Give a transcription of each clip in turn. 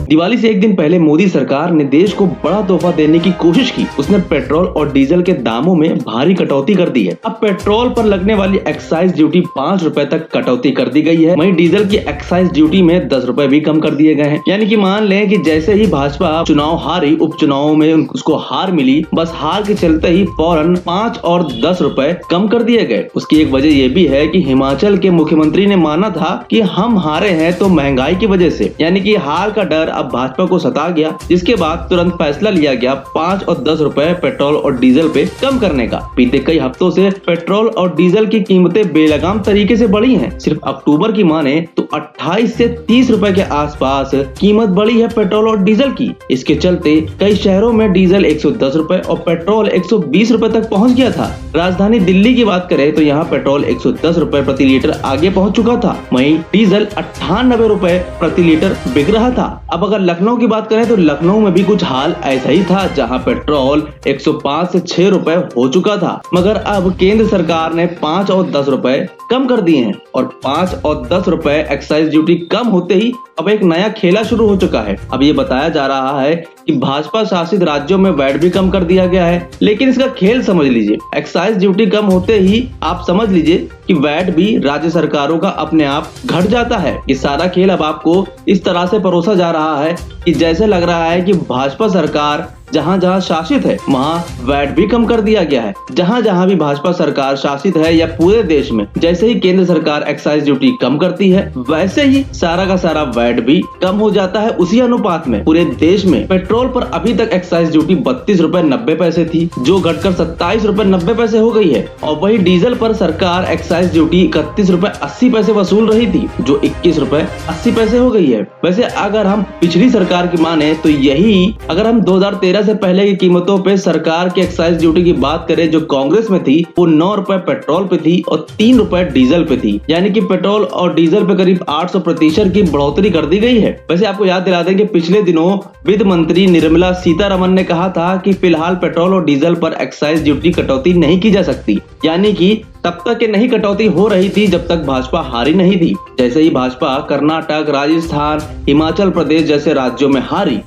दिवाली से एक दिन पहले मोदी सरकार ने देश को बड़ा तोहफा देने की कोशिश की। उसने पेट्रोल और डीजल के दामों में भारी कटौती कर दी है। अब पेट्रोल पर लगने वाली एक्साइज ड्यूटी 5 रुपए तक कटौती कर दी गई है। वहीं डीजल की एक्साइज ड्यूटी में 10 रुपए भी कम कर दिए गए हैं। यानी कि मान लें कि जैसे ही भाजपा चुनाव हारी, उपचुनाव में उसको हार मिली, बस हार के चलते ही फौरन 5 और 10 रुपए कम कर दिए गए। उसकी एक वजह ये भी है कि हिमाचल के मुख्यमंत्री ने माना था कि हम हारे हैं तो महंगाई की वजह से, यानी कि हार का डर अब भाजपा को सता गया, जिसके बाद तुरंत फैसला लिया गया 5 और 10 रुपए पेट्रोल और डीजल पे कम करने का। बीते कई हफ्तों से पेट्रोल और डीजल की कीमतें बेलगाम तरीके से बढ़ी हैं। सिर्फ अक्टूबर की माने तो 28 से 30 रुपए के आसपास कीमत बढ़ी है पेट्रोल और डीजल की। इसके चलते कई शहरों में डीजल 110 रुपए और पेट्रोल 120 रुपए तक पहुंच गया था। राजधानी दिल्ली की बात करें तो यहाँ पेट्रोल 110 रुपए प्रति लीटर आगे पहुंच चुका था। वहीं डीजल 98 रुपए प्रति लीटर बिक रहा था। अब अगर लखनऊ की बात करें तो लखनऊ में भी कुछ हाल ऐसा ही था, जहां पेट्रोल 105 से 6 रुपए हो चुका था। मगर अब केंद्र सरकार ने 5 और 10 रुपए कम कर दिए हैं और 5 और 10 रुपए एक्साइज ड्यूटी कम होते ही अब एक नया खेला शुरू हो चुका है। अब ये बताया जा रहा है कि भाजपा शासित राज्यों में वैट भी कम कर दिया गया है, लेकिन इसका खेल समझ लीजिए। एक्साइज ड्यूटी कम होते ही आप समझ लीजिए कि वैट भी राज्य सरकारों का अपने आप घट जाता है। ये सारा खेल अब आपको इस तरह से परोसा जा रहा है कि जैसे लग रहा है कि भाजपा सरकार जहां जहां शासित है वहां वैट भी कम कर दिया गया है। जहां जहां भी भाजपा सरकार शासित है या पूरे देश में, जैसे ही केंद्र सरकार एक्साइज ड्यूटी कम करती है, वैसे ही सारा का सारा वैट भी कम हो जाता है उसी अनुपात में। पूरे देश में पेट्रोल पर अभी तक एक्साइज ड्यूटी 32 रुपए 90 पैसे थी, जो घटकर 27 रुपए 90 पैसे हो गई है। और वही डीजल पर सरकार एक्साइज ड्यूटी 31 रुपए 80 पैसे वसूल रही थी, जो 21 रुपए 80 पैसे हो गई है। वैसे अगर हम पिछली सरकार की माने तो यही, अगर हम 2013 से पहले की कीमतों पे सरकार की एक्साइज ड्यूटी की बात करें जो कांग्रेस में थी, वो 9 रुपए पेट्रोल पे थी और 3 रुपए डीजल पे थी। यानी कि पेट्रोल और डीजल पे करीब 800% की बढ़ोतरी कर दी गई है। वैसे आपको याद दिला दें कि पिछले दिनों वित्त मंत्री निर्मला सीतारमण ने कहा था कि फिलहाल पेट्रोल और डीजल पर एक्साइज ड्यूटी कटौती नहीं की जा सकती, यानी कि तब तक ये नहीं कटौती हो रही थी जब तक भाजपा हारी नहीं थी। जैसे ही भाजपा कर्नाटक, राजस्थान, हिमाचल प्रदेश जैसे राज्यों में हारी,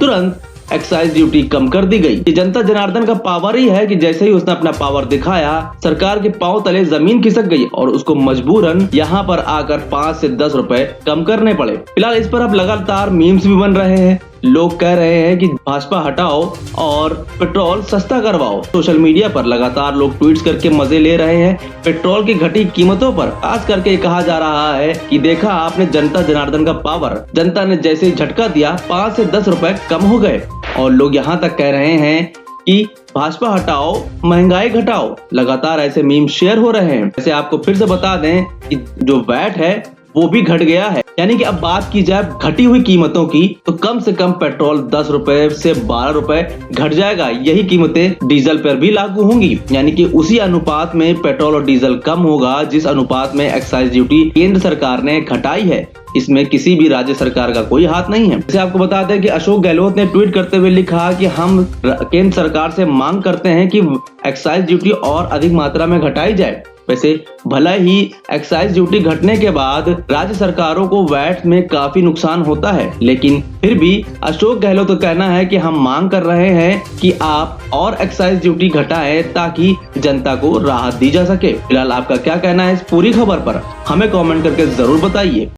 तुरंत एक्साइज ड्यूटी कम कर दी गई। ये जनता जनार्दन का पावर ही है कि जैसे ही उसने अपना पावर दिखाया, सरकार के पांव तले जमीन खिसक गई और उसको मजबूरन यहाँ पर आकर 5 से 10 रुपए कम करने पड़े। फिलहाल इस पर अब लगातार मीम्स भी बन रहे हैं। लोग कह रहे हैं कि भाजपा हटाओ और पेट्रोल सस्ता करवाओ। सोशल मीडिया पर लगातार लोग ट्वीट्स करके मजे ले रहे हैं पेट्रोल की घटी कीमतों पर। खास करके कहा जा रहा है कि देखा आपने जनता जनार्दन का पावर, जनता ने जैसे ही झटका दिया 5 से 10 रुपए कम हो गए। और लोग यहाँ तक कह रहे हैं कि भाजपा हटाओ, महंगाई घटाओ। लगातार ऐसे मीम शेयर हो रहे हैं। वैसे आपको फिर से बता दें कि जो वैट है वो भी घट गया है। यानी कि अब बात की जाए घटी हुई कीमतों की तो कम से कम पेट्रोल 10 रुपए से 12 रुपए घट जाएगा। यही कीमतें डीजल पर भी लागू होंगी, यानी कि उसी अनुपात में पेट्रोल और डीजल कम होगा जिस अनुपात में एक्साइज ड्यूटी केंद्र सरकार ने घटाई है। इसमें किसी भी राज्य सरकार का कोई हाथ नहीं है। जैसे आपको बता दें कि अशोक गहलोत ने ट्वीट करते हुए लिखा कि हम केंद्र सरकार से मांग करते हैं कि एक्साइज ड्यूटी और अधिक मात्रा में घटाई जाए। वैसे भले ही एक्साइज ड्यूटी घटने के बाद राज्य सरकारों को वैट में काफी नुकसान होता है, लेकिन फिर भी अशोक गहलोत का कहना है कि हम मांग कर रहे हैं कि आप और एक्साइज ड्यूटी घटाएं ताकि जनता को राहत दी जा सके। फिलहाल आपका क्या कहना है इस पूरी खबर पर, हमें कमेंट करके जरूर बताइए।